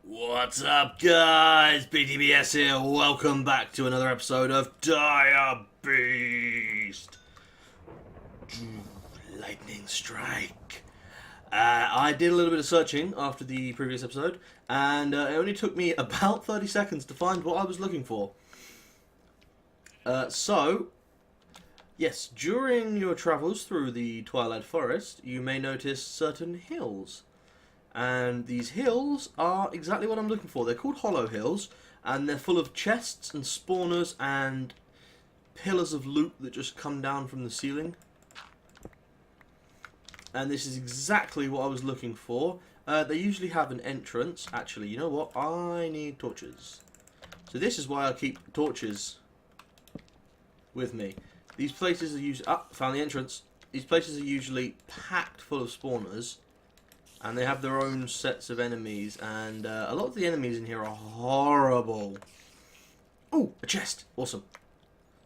What's up, guys? BTBS here. Welcome back to another episode of Dire Beast. Lightning Strike. I did a little bit of searching after the previous episode, and it only took me about 30 seconds to find what I was looking for. Yes, during your travels through the Twilight Forest, you may notice certain hills. And these hills are exactly what I'm looking for. They're called Hollow Hills, and they're full of chests and spawners and pillars of loot that just come down from the ceiling. And this is exactly what I was looking for. They usually have an entrance. Actually, you know what? I need torches. So this is why I keep torches with me. These places are usually... Ah, found the entrance. These places are usually packed full of spawners. And they have their own sets of enemies, and a lot of the enemies in here are horrible. Oh, a chest! Awesome.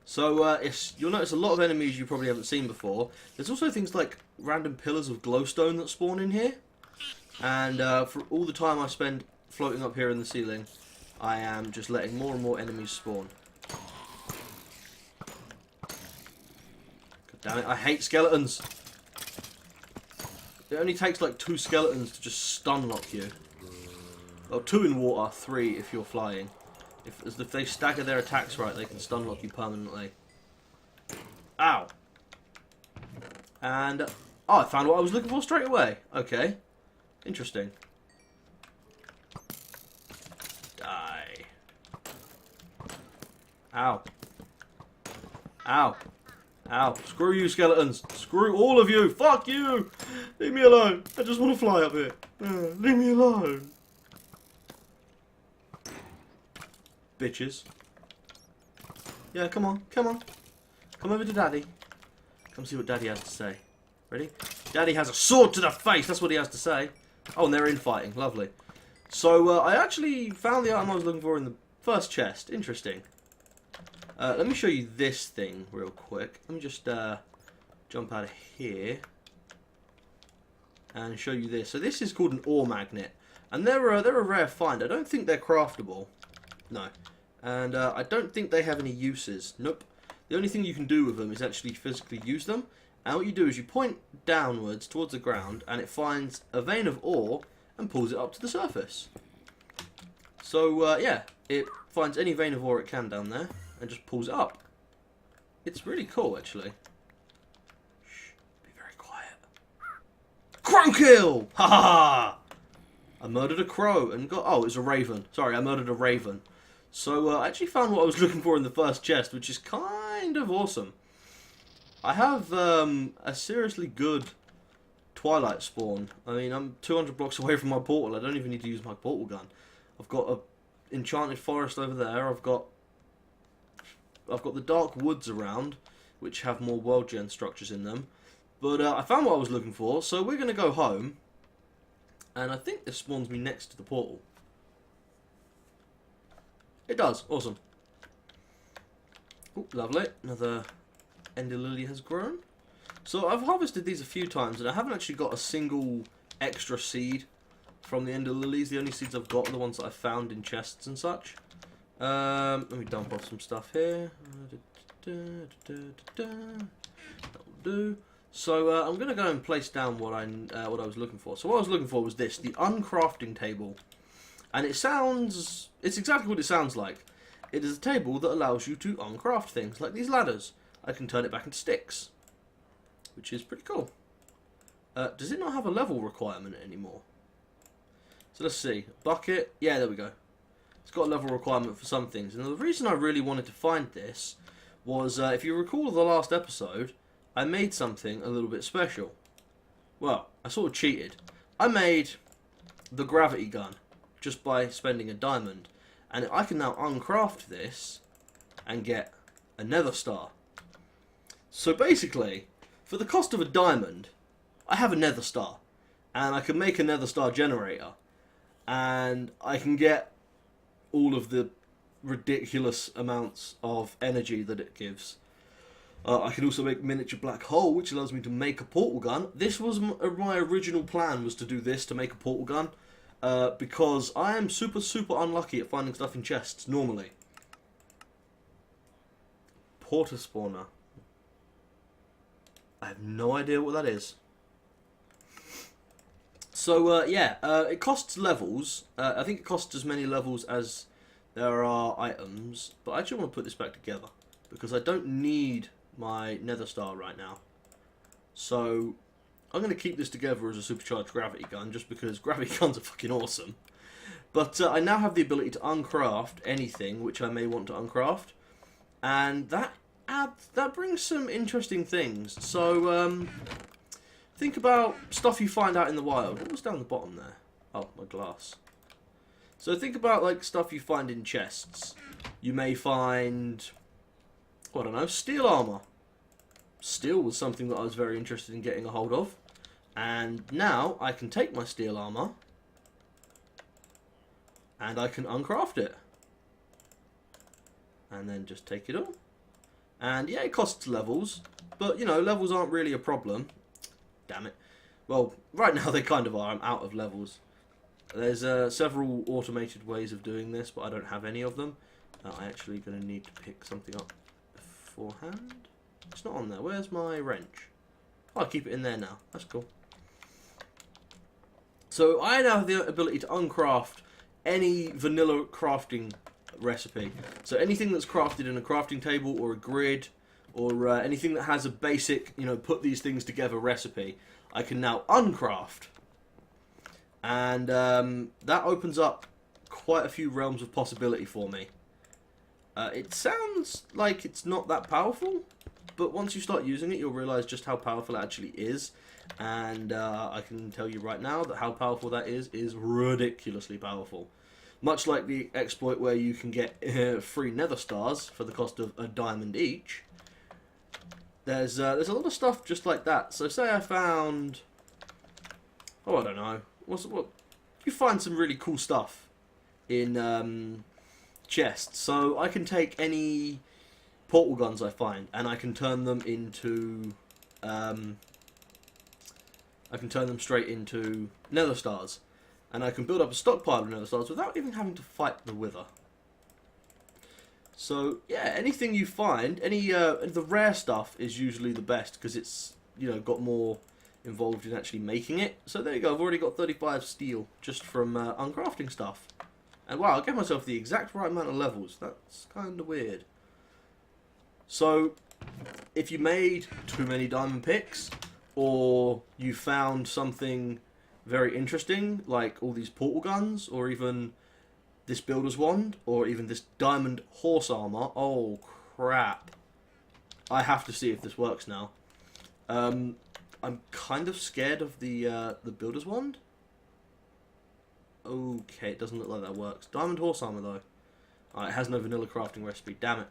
So, you'll notice a lot of enemies you probably haven't seen before. There's also things like random pillars of glowstone that spawn in here. And for all the time I spend floating up here in the ceiling, I am just letting more and more enemies spawn. God damn it, I hate skeletons! It only takes like 2 skeletons to just stun lock you. Well, 2 in water, 3 if you're flying. If they stagger their attacks right, they can stun lock you permanently. Ow! And, oh, I found what I was looking for straight away. Okay. Interesting. Die. Ow. Ow. Ow. Screw you, skeletons. Screw all of you. Fuck you. Leave me alone. I just want to fly up here. Leave me alone. Bitches. Yeah, come on. Come on. Come over to Daddy. Come see what Daddy has to say. Ready? Daddy has a sword to the face. That's what he has to say. Oh, and they're infighting. Lovely. So, I actually found the item I was looking for in the first chest. Interesting. Let me show you this thing real quick. Let me just jump out of here and show you this. So this is called an ore magnet, and they're a rare find. I don't think they're craftable. No, and I don't think they have any uses. Nope. The only thing you can do with them is actually physically use them. And what you do is you point downwards towards the ground, and it finds a vein of ore and pulls it up to the surface. So yeah, it finds any vein of ore it can down there and just pulls it up. It's really cool, actually. Shh, be very quiet. Crow kill! Ha ha ha! I murdered a crow and got... Oh, it was a raven. Sorry, I murdered a raven. So, I actually found what I was looking for in the first chest, which is kind of awesome. I have a seriously good Twilight spawn. I mean, I'm 200 blocks away from my portal. I don't even need to use my portal gun. I've got a enchanted forest over there. I've got the dark woods around, which have more world gen structures in them. But I found what I was looking for, so we're going to go home. And I think this spawns me next to the portal. It does. Awesome. Ooh, lovely. Another ender lily has grown. So I've harvested these a few times, and I haven't actually got a single extra seed from the ender lilies. The only seeds I've got are the ones that I've found in chests and such. Let me dump off some stuff here. That'll do. So I'm going to go and place down what I was looking for. So what I was looking for was this, the uncrafting table. And it's exactly what it sounds like. It is a table that allows you to uncraft things, like these ladders. I can turn it back into sticks, which is pretty cool. Does it not have a level requirement anymore? So let's see. Bucket. Yeah, there we go. It's got a level requirement for some things. And the reason I really wanted to find this was, if you recall the last episode, I made something a little bit special. Well, I sort of cheated. I made the gravity gun just by spending a diamond. And I can now uncraft this and get a nether star. So basically, for the cost of a diamond, I have a nether star. And I can make a nether star generator. And I can get all of the ridiculous amounts of energy that it gives. I can also make miniature black hole, which allows me to make a portal gun. This was my original plan, was to do this, to make a portal gun. because I am super, super unlucky at finding stuff in chests, normally. Porter spawner. I have no idea what that is. So, yeah, it costs levels. I think it costs as many levels as there are items. But I actually want to put this back together, because I don't need my nether star right now. So, I'm going to keep this together as a supercharged gravity gun, just because gravity guns are fucking awesome. But I now have the ability to uncraft anything which I may want to uncraft. And that brings some interesting things. So, think about stuff you find out in the wild. What was down the bottom there? Oh, my glass. So think about like stuff you find in chests. You may find, I don't know, steel armor. Steel was something that I was very interested in getting a hold of. And now I can take my steel armor and I can uncraft it. And then just take it all. And yeah, it costs levels. But, you know, levels aren't really a problem. Damn it. Well, right now they kind of are. I'm out of levels. There's several automated ways of doing this, but I don't have any of them. I'm actually going to need to pick something up beforehand. It's not on there. Where's my wrench? Oh, I'll keep it in there now. That's cool. So I now have the ability to uncraft any vanilla crafting recipe. So anything that's crafted in a crafting table or a grid, or anything that has a basic, you know, put these things together recipe, I can now uncraft. And that opens up quite a few realms of possibility for me. It sounds like it's not that powerful, but once you start using it, you'll realise just how powerful it actually is. And I can tell you right now that how powerful that is ridiculously powerful. Much like the exploit where you can get free nether stars for the cost of a diamond each. There's a lot of stuff just like that. So say I found, oh, I don't know, what you find some really cool stuff in chests. So I can take any portal guns I find and I can turn them into I can turn them straight into nether stars, and I can build up a stockpile of nether stars without even having to fight the wither. So yeah, anything you find, the rare stuff is usually the best because it's, you know, got more involved in actually making it. So there you go, I've already got 35 steel just from uncrafting stuff. And wow, I gave myself the exact right amount of levels. That's kind of weird. So if you made too many diamond picks, or you found something very interesting, like all these portal guns, or even this builder's wand, or even this diamond horse armor. Oh crap! I have to see if this works now. I'm kind of scared of the builder's wand. Okay, it doesn't look like that works. Diamond horse armor though. It has no vanilla crafting recipe. Damn it.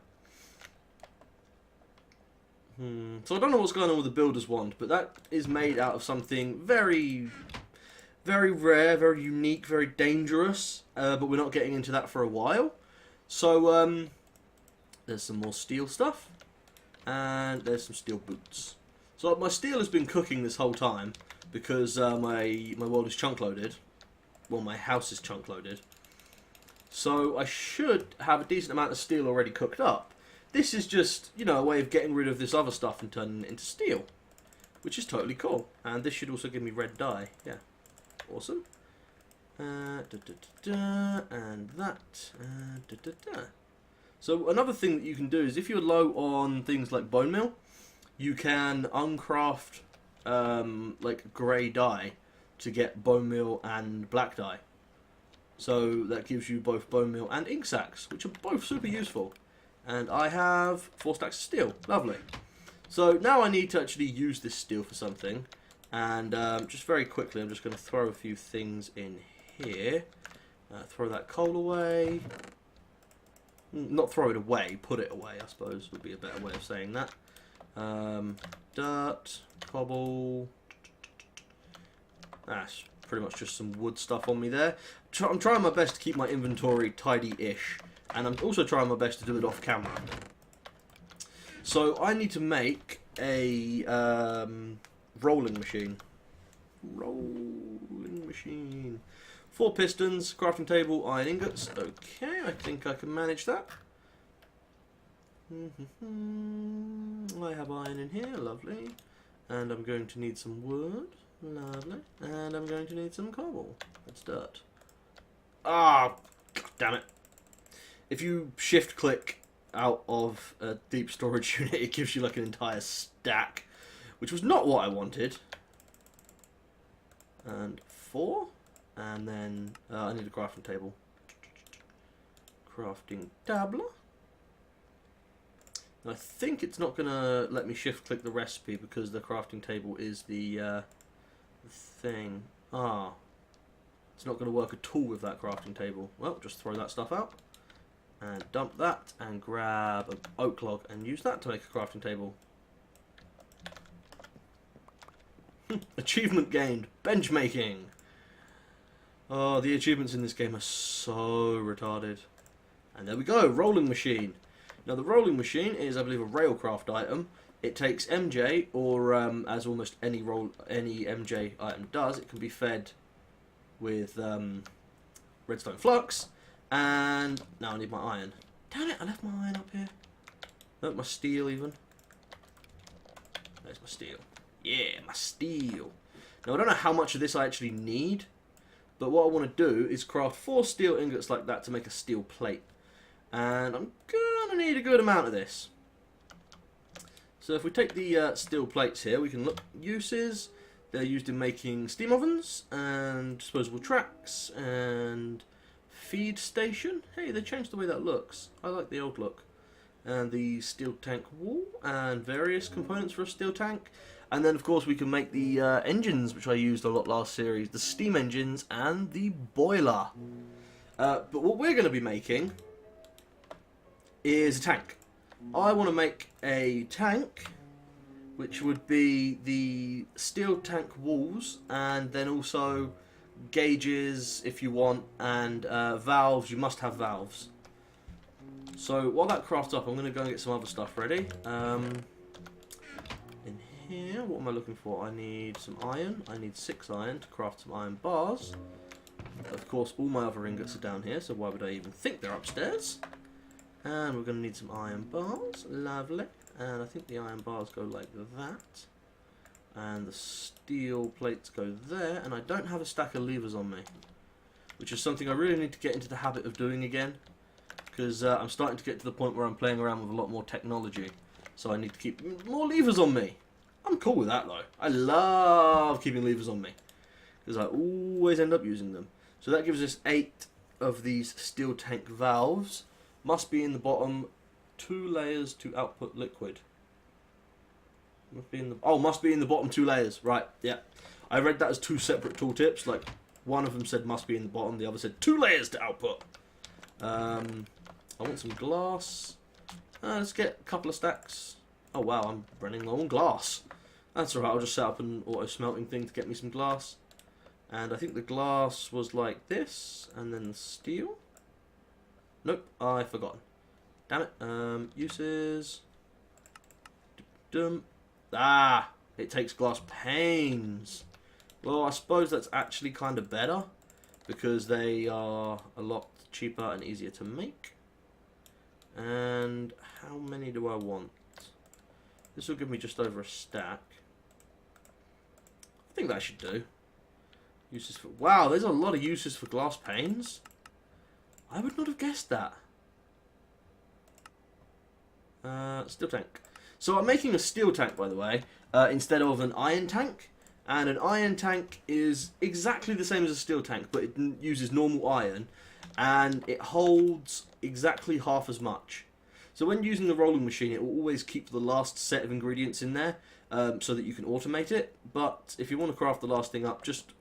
So I don't know what's going on with the builder's wand, but that is made out of something very, very rare, very unique, very dangerous. But we're not getting into that for a while. So there's some more steel stuff, and there's some steel boots. So my steel has been cooking this whole time because my world is chunk loaded. Well, my house is chunk loaded. So I should have a decent amount of steel already cooked up. This is just, you know, a way of getting rid of this other stuff and turning it into steel, which is totally cool. And this should also give me red dye. Yeah, awesome. And that. So another thing that you can do is if you're low on things like bone meal, you can uncraft like grey dye to get bone meal and black dye. So that gives you both bone meal and ink sacs, which are both super useful. And I have 4 stacks of steel. Lovely. So now I need to actually use this steel for something. And just very quickly, I'm just going to throw a few things in here. Throw that coal away. Not throw it away, put it away, I suppose, would be a better way of saying that. Dirt, cobble. That's pretty much just some wood stuff on me there. I'm trying my best to keep my inventory tidy-ish. And I'm also trying my best to do it off camera. So I need to make a rolling machine. 4 pistons, crafting table, iron ingots. Okay, I think I can manage that. I have iron in here, lovely. And I'm going to need some wood, lovely. And I'm going to need some cobble. That's dirt. Ah, God damn it. If you shift click out of a deep storage unit, it gives you like an entire stack, which was not what I wanted. And 4, and then I need a crafting table. Crafting tabler. I think it's not going to let me shift click the recipe because the crafting table is the thing. Ah, it's not going to work at all with that crafting table. Well, just throw that stuff out and dump that and grab an oak log and use that to make a crafting table. Achievement gained, bench making. Oh, the achievements in this game are so retarded. And there we go, rolling machine. Now the rolling machine is, I believe, a railcraft item. It takes MJ, or as almost any MJ item does, it can be fed with redstone flux. And now I need my iron. Damn it! I left my iron up here. No, my steel even. There's my steel. Yeah, my steel. Now I don't know how much of this I actually need, but what I want to do is craft 4 steel ingots like that to make a steel plate. And I'm going to need a good amount of this. So if we take the steel plates here, we can look uses. They're used in making steam ovens and disposable tracks and feed station. Hey, they changed the way that looks. I like the old look. And the steel tank wall and various components for a steel tank. And then of course we can make the engines, which I used a lot last series. The steam engines and the boiler. But what we're going to be making is a tank. I want to make a tank which would be the steel tank walls and then also gauges if you want, and valves. You must have valves. So while that crafts up, I'm going to go and get some other stuff ready. In here, what am I looking for? I need some iron. I need 6 iron to craft some iron bars. Of course, all my other ingots are down here, so why would I even think they're upstairs? And we're going to need some iron bars. Lovely. And I think the iron bars go like that. And the steel plates go there. And I don't have a stack of levers on me, which is something I really need to get into the habit of doing again. Because I'm starting to get to the point where I'm playing around with a lot more technology. So I need to keep more levers on me. I'm cool with that though. I love keeping levers on me, because I always end up using them. So that gives us 8 of these steel tank valves. Must be in the bottom 2 layers to output liquid. Must be in the bottom 2 layers. Right, yeah. I read that as 2 separate tooltips. Like, one of them said must be in the bottom, the other said 2 layers to output. I want some glass. Let's get a couple of stacks. Oh wow, I'm running low on glass. That's alright, I'll just set up an auto smelting thing to get me some glass. And I think the glass was like this, and then the steel. Nope, I've forgotten. Damn it. Uses. Ah, it takes glass panes. Well, I suppose that's actually kind of better, because they are a lot cheaper and easier to make. And how many do I want? This will give me just over a stack. I think that should do. Uses for... Wow, there's a lot of uses for glass panes. I would not have guessed that. Steel tank. So I'm making a steel tank, by the way, instead of an iron tank. And an iron tank is exactly the same as a steel tank, but it uses normal iron. And it holds exactly half as much. So when using the rolling machine, it will always keep the last set of ingredients in there, so that you can automate it. But if you want to craft the last thing up, just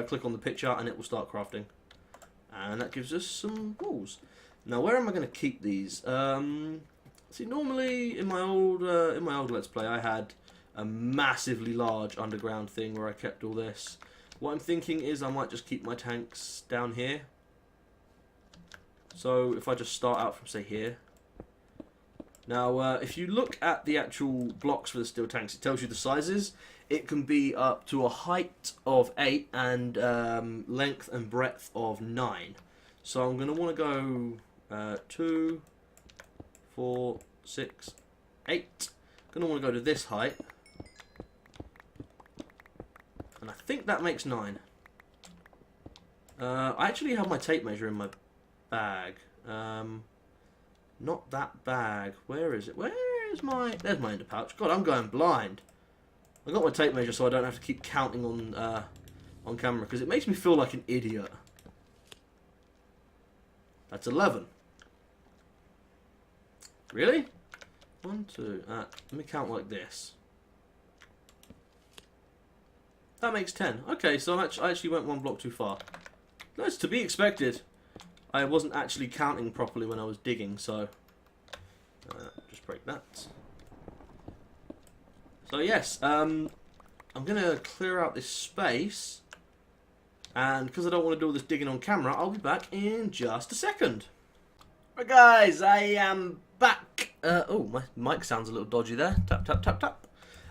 click on the picture and it will start crafting. And that gives us some walls. Now, where am I going to keep these? See, normally in my old Let's Play, I had a massively large underground thing where I kept all this. What I'm thinking is I might just keep my tanks down here. So if I just start out from, say, here. Now, if you look at the actual blocks for the steel tanks, it tells you the sizes. it can be up to a height of 8 and length and breadth of 9. So I'm going to want to go 2, 4, 6, 8. I'm going to want to go to this height. And I think that makes 9. I actually have my tape measure in my bag. Not that bag. Where is it? Where is my... There's my ender pouch. God, I'm going blind. I got my tape measure so I don't have to keep counting on camera, because it makes me feel like an idiot. That's 11. Really? 1, 2... let me count like this. That makes 10. Okay, so I actually went 1 block too far. That's to be expected. I wasn't actually counting properly when I was digging, so... just break that. So yes, I'm going to clear out this space. And because I don't want to do all this digging on camera, I'll be back in just a second. Right guys, I am back. Oh, my mic sounds a little dodgy there. Tap, tap, tap, tap.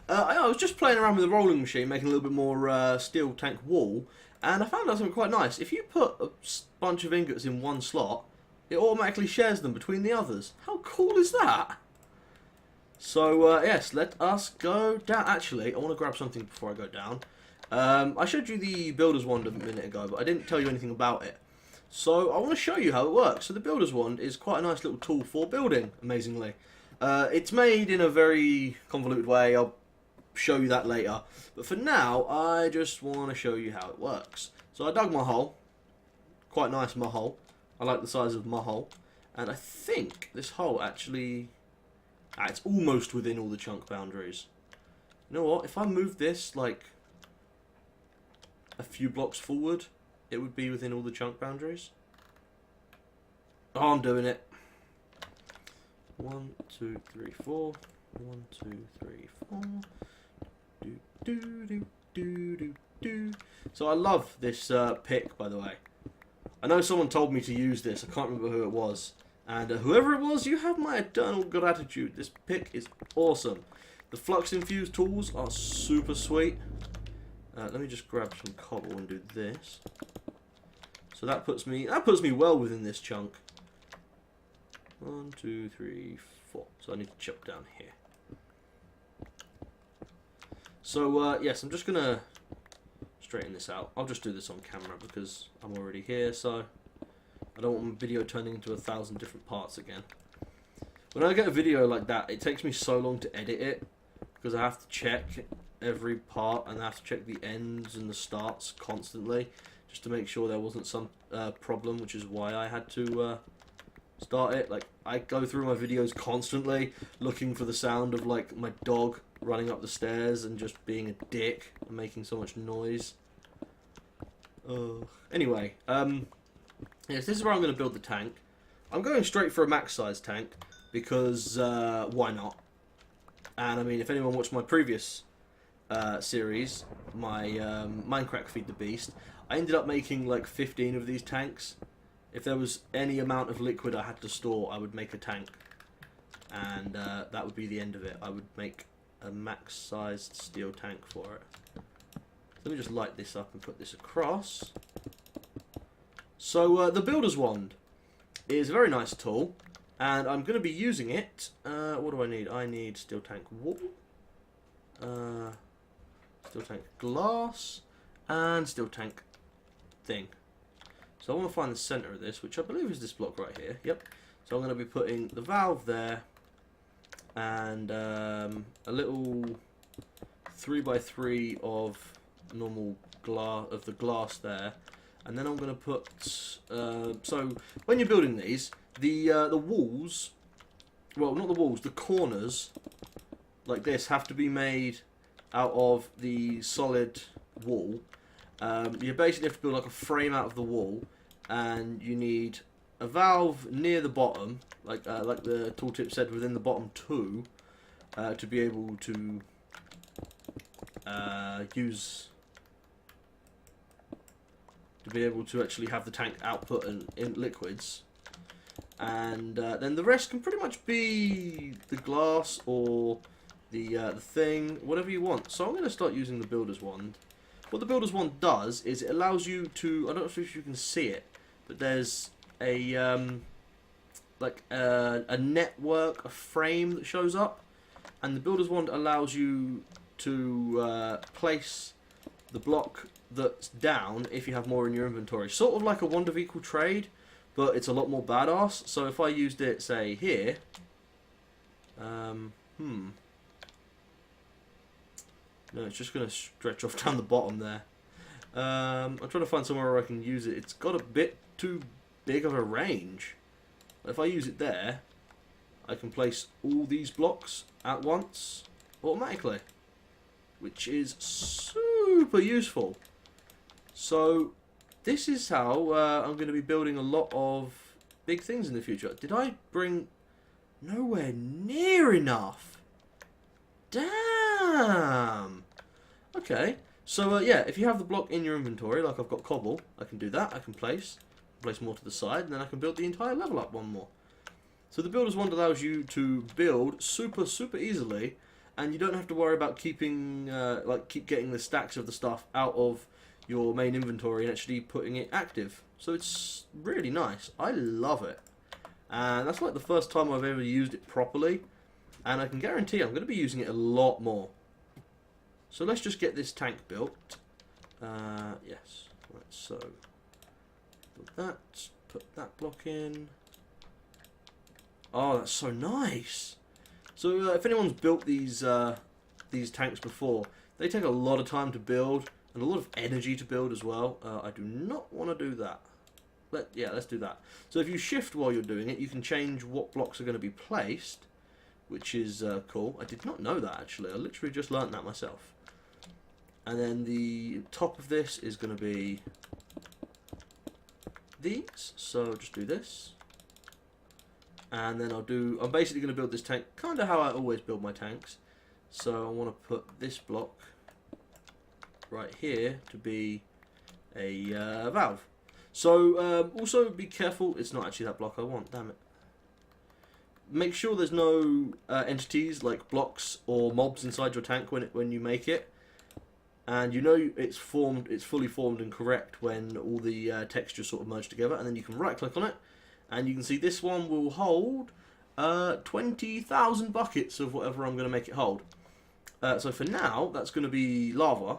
I was just playing around with the rolling machine, making a little bit more steel tank wall, and I found out something quite nice. If you put a bunch of ingots in one slot, it automatically shares them between the others. How cool is that? So, yes, let us go down. Actually, I want to grab something before I go down. I showed you the Builder's Wand a minute ago, but I didn't tell you anything about it. So, I want to show you how it works. So, the Builder's Wand is quite a nice little tool for building, amazingly. It's made in a very convoluted way. I'll show you that later, but for now I just want to show you how it works. So I dug my hole, quite nice my hole. I like the size of my hole, and I think this hole actually it's almost within all the chunk boundaries. You know what, if I move this like a few blocks forward, it would be within all the chunk boundaries. Oh, I'm doing it. 1, 2, 3, 4. 1, 2, 3, 4. So I love this pick, by the way. I know someone told me to use this. I can't remember who it was. And whoever it was, you have my eternal gratitude. This pick is awesome. The flux-infused tools are super sweet. Let me just grab some cobble and do this. So that puts me well within this chunk. 1, 2, 3, 4. So I need to chop down here. So, yes, I'm just going to straighten this out. I'll just do this on camera because I'm already here, so I don't want my video turning into 1,000 different parts again. When I get a video like that, it takes me so long to edit it because I have to check every part and I have to check the ends and the starts constantly just to make sure there wasn't some problem, which is why I had to start it. Like, I go through my videos constantly looking for the sound of, like, my dog running up the stairs and just being a dick and making so much noise. Anyway, yes, this is where I'm going to build the tank. I'm going straight for a max size tank because why not? And I mean, if anyone watched my previous series, my Minecraft Feed the Beast, I ended up making like 15 of these tanks. If there was any amount of liquid I had to store, I would make a tank. And that would be the end of it. I would make a max-sized steel tank for it. Let me just light this up and put this across. So the Builder's Wand is a very nice tool, and I'm going to be using it. What do I need? I need steel tank wool, steel tank glass, and steel tank thing. So I want to find the center of this, which I believe is this block right here. Yep. So I'm going to be putting the valve there, and a little 3x3 of normal glass of the glass there, and then I'm going to put. So when you're building these, the walls, well, not the walls, the corners, like this, have to be made out of the solid wall. You basically have to build like a frame out of the wall, and you need a valve near the bottom, like the tooltip said, within the bottom two, to be able to actually have the tank output in liquids, and then the rest can pretty much be the glass or the thing, whatever you want. So I'm going to start using the Builder's Wand. What the Builder's Wand does is it allows you to, I don't know if you can see it, but there's a like a network, a frame that shows up, and the Builder's Wand allows you to place the block that's down if you have more in your inventory. Sort of like a Wand of Equal Trade, but it's a lot more badass. So if I used it, say, here, no, it's just going to stretch off down the bottom there. I'm trying to find somewhere where I can use it. It's got a bit too big of a range. If I use it there, I can place all these blocks at once automatically, which is super useful. So this is how I'm going to be building a lot of big things in the future. Did I bring... Nowhere near enough. Damn. Okay. So yeah, if you have the block in your inventory, like I've got cobble, I can do that. I can place more to the side, and then I can build the entire level up one more. So the Builder's Wand allows you to build super easily, and you don't have to worry about keeping keep getting the stacks of the stuff out of your main inventory and actually putting it active. So it's really nice. I love it. And that's like the first time I've ever used it properly, and I can guarantee I'm going to be using it a lot more. So let's just get this tank built. Yes. Right, so build that, put that block in. Oh, that's so nice. So if anyone's built these tanks before, they take a lot of time to build and a lot of energy to build as well. I do not want to do that. Let's do that. So if you shift while you're doing it, you can change what blocks are going to be placed, which is cool. I did not know that, actually. I literally just learnt that myself. And then the top of this is going to be these. So just do this. And then I'm basically going to build this tank kind of how I always build my tanks. So I want to put this block right here to be a valve. So also be careful, it's not actually that block I want, damn it. Make sure there's no entities like blocks or mobs inside your tank when you make it. And you know it's fully formed and correct when all the textures sort of merge together, and then you can right click on it and you can see this one will hold 20,000 buckets of whatever I'm going to make it hold. So for now that's going to be lava.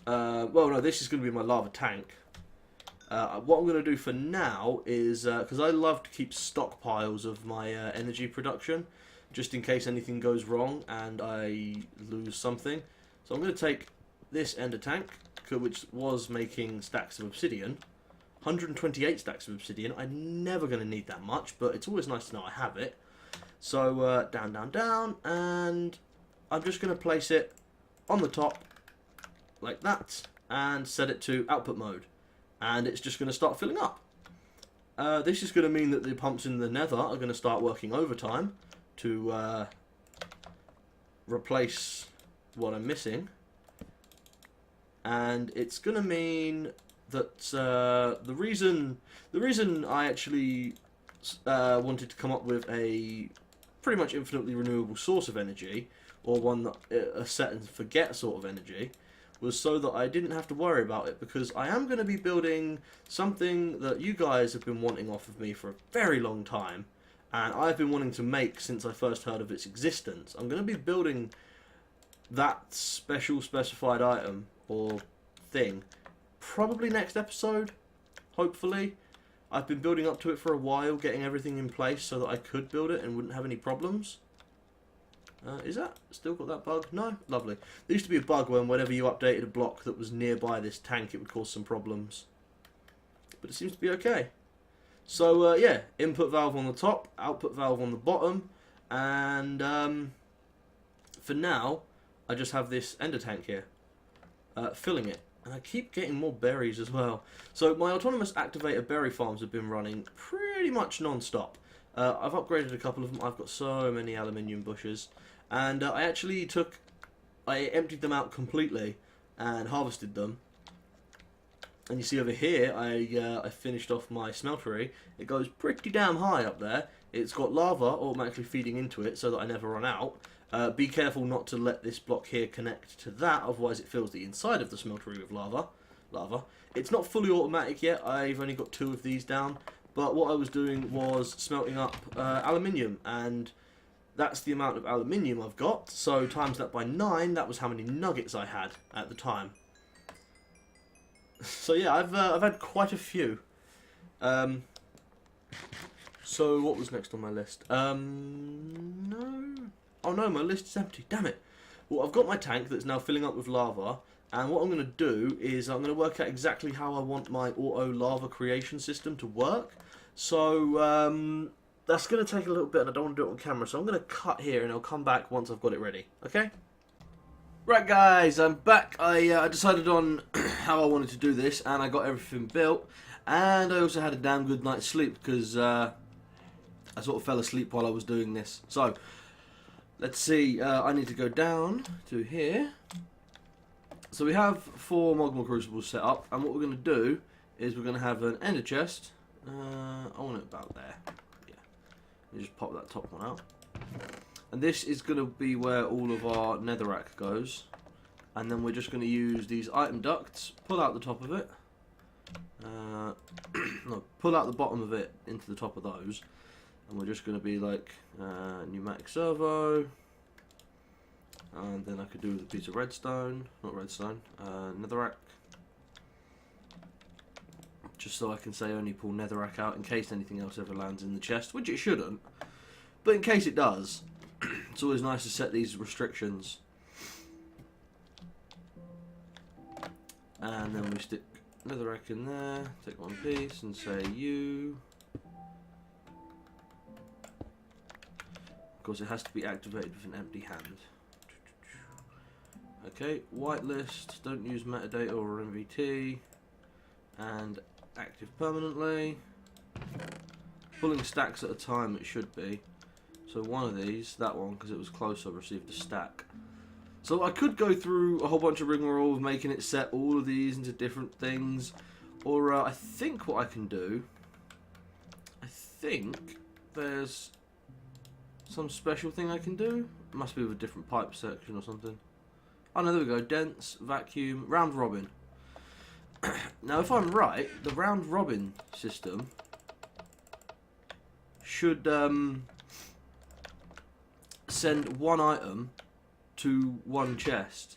Well no, this is going to be my lava tank. What I'm going to do for now is, because I love to keep stockpiles of my energy production, just in case anything goes wrong and I lose something. So I'm going to take this ender tank, which was making stacks of obsidian, 128 stacks of obsidian. I'm never going to need that much, but it's always nice to know I have it. So down, and I'm just going to place it on the top, like that, and set it to output mode. And it's just going to start filling up. This is going to mean that the pumps in the nether are going to start working overtime to replace what I'm missing. And it's going to mean that the reason I actually wanted to come up with a pretty much infinitely renewable source of energy, or one that a set and forget sort of energy, was so that I didn't have to worry about it, because I am going to be building something that you guys have been wanting off of me for a very long time, and I've been wanting to make since I first heard of its existence. I'm going to be building that special specified item or thing probably next episode, hopefully. I've been building up to it for a while, getting everything in place so that I could build it and wouldn't have any problems. Is that still got that bug? No? Lovely. There used to be a bug when whenever you updated a block that was nearby this tank, it would cause some problems. But it seems to be okay. So, yeah, input valve on the top, output valve on the bottom, and for now, I just have this ender tank here, filling it. And I keep getting more berries as well. So my autonomous activator berry farms have been running pretty much non-stop. I've upgraded a couple of them. I've got so many aluminium bushes. And I emptied them out completely and harvested them. And you see over here, I finished off my smeltery. It goes pretty damn high up there. It's got lava automatically feeding into it so that I never run out. Be careful not to let this block here connect to that, otherwise it fills the inside of the smeltery with lava. It's not fully automatic yet, I've only got 2 of these down, but what I was doing was smelting up aluminium, and that's the amount of aluminium I've got, so times that by 9, that was how many nuggets I had at the time. So yeah, I've had quite a few. So what was next on my list? No. Oh no, my list is empty. Damn it. Well, I've got my tank that's now filling up with lava, and what I'm going to do is I'm going to work out exactly how I want my auto lava creation system to work. So that's going to take a little bit, and I don't want to do it on camera. So I'm going to cut here, and I'll come back once I've got it ready. Okay? Right guys, I'm back. I decided on how I wanted to do this, and I got everything built, and I also had a damn good night's sleep because I sort of fell asleep while I was doing this. So let's see, I need to go down to here. So we have 4 magma crucibles set up, and what we're going to do is we're going to have an ender chest. I want it about there. Yeah, you just pop that top one out. And this is going to be where all of our netherrack goes. And then we're just going to use these item ducts, pull out the top of it. No, pull out the bottom of it into the top of those. And we're just going to be like pneumatic servo. And then I could do with a piece of redstone, not redstone, netherrack. Just so I can say only pull netherrack out in case anything else ever lands in the chest, which it shouldn't. But in case it does, it's always nice to set these restrictions. And then we stick netherrack in there, take one piece and say you. Of course it has to be activated with an empty hand. Okay, whitelist, don't use metadata or MVT, and active permanently. Pulling stacks at a time it should be. So one of these, that one, because it was close, I received a stack. So I could go through a whole bunch of rigmarole of making it set all of these into different things, or I think what I can do, I think there's some special thing I can do. It must be with a different pipe section or something. Oh no, there we go. Dense, vacuum, round robin. Now, if I'm right, the round robin system should send one item to one chest.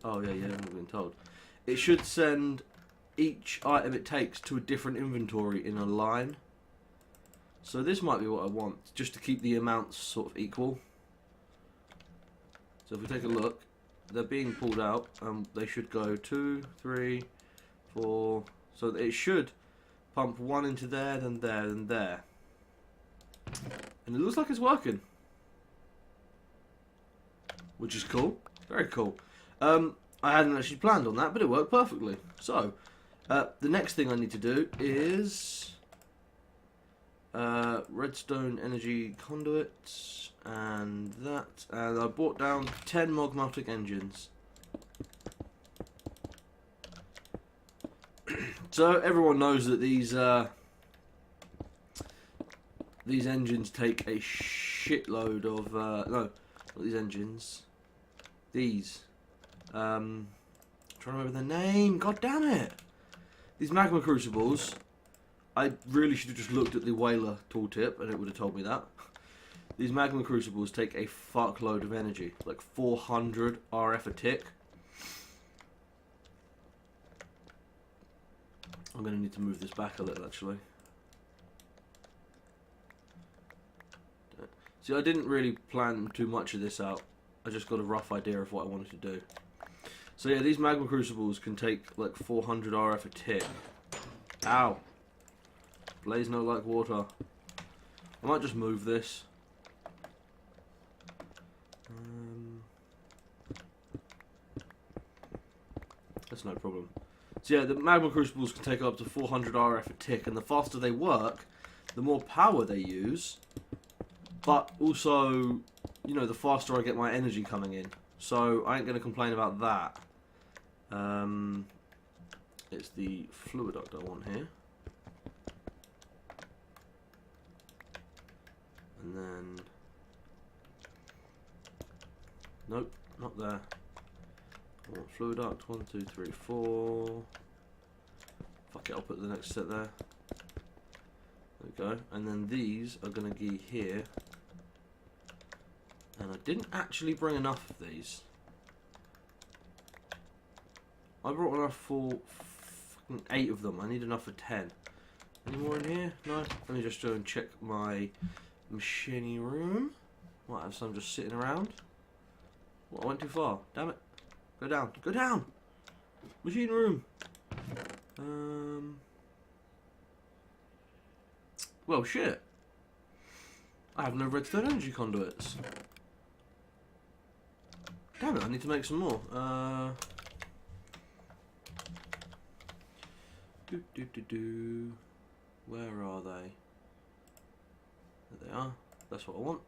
Oh yeah, yeah, I've been told. It should send each item it takes to a different inventory in a line. So this might be what I want, just to keep the amounts sort of equal. So if we take a look, they're being pulled out, and they should go 2, 3, 4. So it should pump one into there, then there, then there. And it looks like it's working, which is cool. Very cool. I hadn't actually planned on that, but it worked perfectly. So the next thing I need to do is redstone energy conduits and that, and I brought down 10 magmatic engines. So everyone knows that these engines take a shitload of no, not these engines. These trying to remember their name. God damn it! These magma crucibles. I really should have just looked at the Whaler tooltip, and it would have told me that. These magma crucibles take a fuckload of energy, like 400 RF a tick. I'm going to need to move this back a little, actually. See, I didn't really plan too much of this out. I just got a rough idea of what I wanted to do. So yeah, these magma crucibles can take like 400 RF a tick. Ow. Blaze no like water. I might just move this. That's no problem. So yeah, the magma crucibles can take up to 400 RF a tick, and the faster they work, the more power they use. But also, you know, the faster I get my energy coming in. So I ain't going to complain about that. It's the fluid duct I want here. and then nope, not there. I want fluid duct. 1, 2, 3, 4. Fuck it, I'll put the next set there. There we go. And then these are going to be here. And I didn't actually bring enough of these. I brought enough for fucking 8 of them. I need enough for 10. Any more in here? No? Let me just go and check my machinery room. Might have some just sitting around. What, I went too far. Damn it. Go down. Go down! Machine room! Well, shit. I have no redstone energy conduits. Damn it, I need to make some more. Where are they? There they are. That's what I want.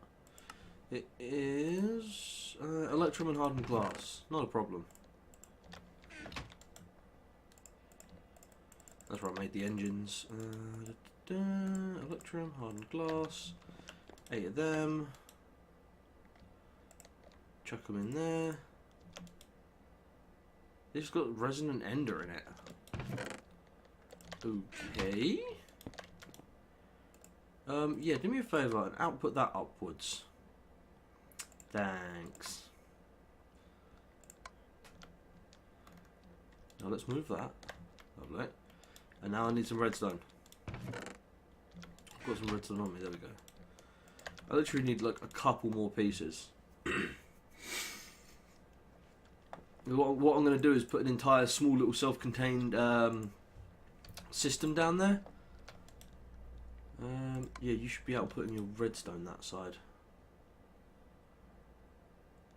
It is electrum and hardened glass. Not a problem. That's where I made the engines. Electrum, hardened glass. 8 of them. Chuck them in there. It's got resonant ender in it. Okay. Yeah, do me a favour and output that upwards. Thanks. Now let's move that. Lovely. And now I need some redstone. I've got some redstone on me, there we go. I literally need like a couple more pieces. What I'm going to do is put an entire small little self-contained system down there. Yeah, you should be outputting your redstone that side.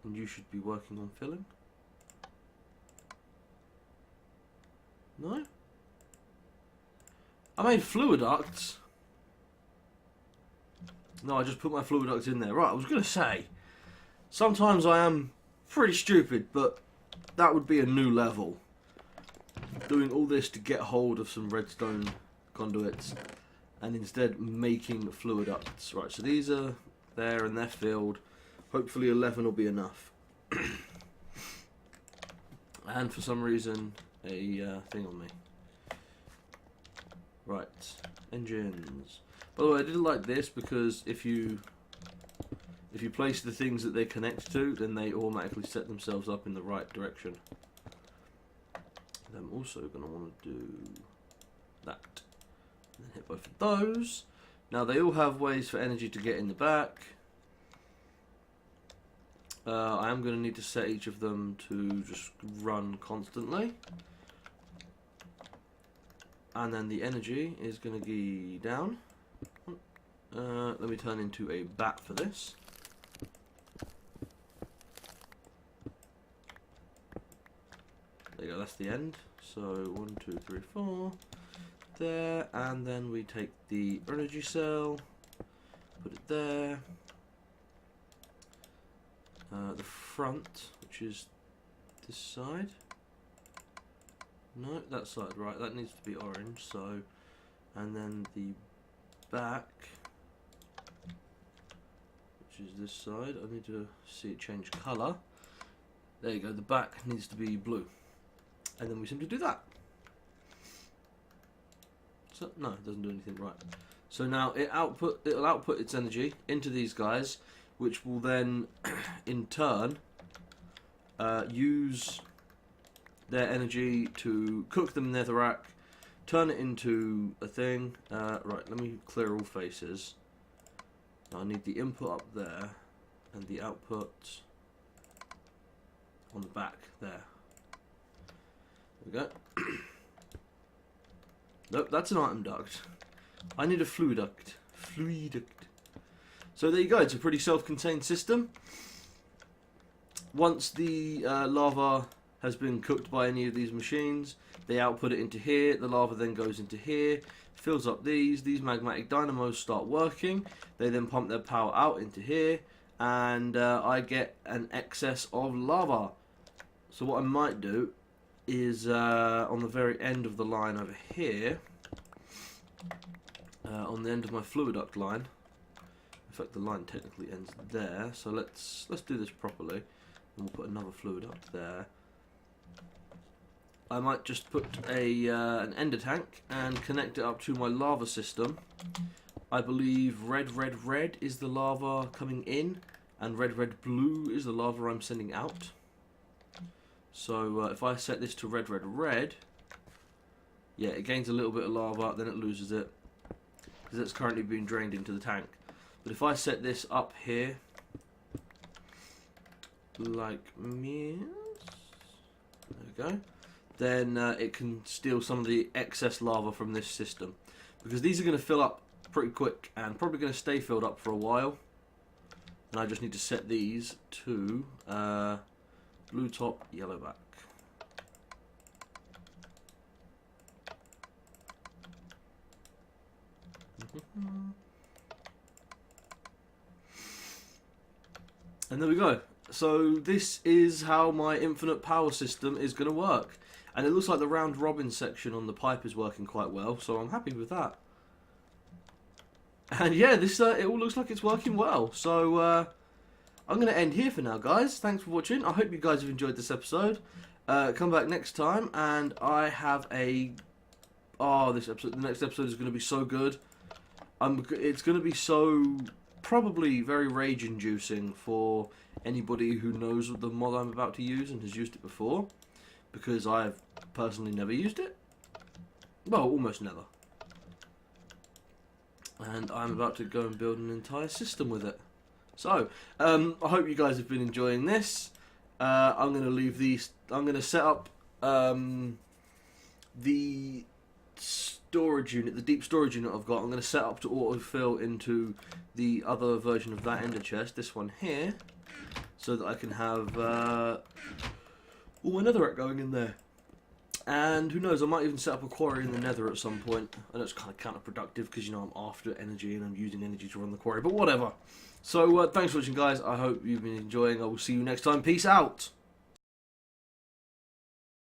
And you should be working on filling. No? I made fluid ducts. No, I just put my fluid ducts in there. Right, I was going to say, sometimes I am pretty stupid, but that would be a new level. Doing all this to get hold of some redstone conduits and instead making fluid ducts. Right, so these are there and they're filled. Hopefully 11 will be enough. And for some reason, a thing on me. Right, engines. By the way, I did like this because if you place the things that they connect to, then they automatically set themselves up in the right direction. And I'm also going to want to do that. And then hit both of those. Now they all have ways for energy to get in the back. I am going to need to set each of them to just run constantly. And then the energy is going to be down. Let me turn into a bat for this. There you go, that's the end. So 1, 2, 3, 4. There, and then we take the energy cell, put it there. The front, which is this side. No, that side, right, that needs to be orange, so, and then the back, which is this side, I need to see it change colour. There you go, the back needs to be blue. And then we simply do that. So, no, it doesn't do anything right. So now it'll output its energy into these guys, which will then, in turn, use their energy to cook them netherrack, turn it into a thing. Right, let me clear all faces. Now I need the input up there and the output on the back there. There we go. Nope, that's an item duct. I need a fluid duct. Fluid duct. So there you go, it's a pretty self-contained system. Once the lava has been cooked by any of these machines, they output it into here, the lava then goes into here, fills up these magmatic dynamos start working, they then pump their power out into here, and I get an excess of lava. So what I might do is on the very end of the line over here, on the end of my fluid duct line, fact, the line technically ends there, so let's do this properly. And we'll put another fluid up there. I might just put an ender tank and connect it up to my lava system. I believe red is the lava coming in, and red blue is the lava I'm sending out. So if I set this to red, yeah, it gains a little bit of lava, then it loses it, because it's currently being drained into the tank. But if I set this up here, like this, there we go, then it can steal some of the excess lava from this system, because these are going to fill up pretty quick and probably going to stay filled up for a while. And I just need to set these to blue top, yellow back. And there we go. So this is how my infinite power system is going to work. And it looks like the round robin section on the pipe is working quite well, so I'm happy with that. And yeah, this it all looks like it's working well. So I'm going to end here for now, guys. Thanks for watching. I hope you guys have enjoyed this episode. Come back next time, and I have a... Oh, this episode, the next episode is going to be so good. It's going to be so... probably very rage-inducing for anybody who knows the mod I'm about to use and has used it before, because I've personally never used it. Well, almost never. And I'm about to go and build an entire system with it. So, I hope you guys have been enjoying this. I'm going to leave these... I'm going to set up the storage unit, the deep storage unit I've got. I'm going to set up to autofill into the other version of that ender chest, this one here, so that I can have all my netherrack going in there. And who knows, I might even set up a quarry in the nether at some point. I know it's kind of counterproductive because, you know, I'm after energy and I'm using energy to run the quarry, but whatever. So thanks for watching, guys. I hope you've been enjoying. I will see you next time. Peace out.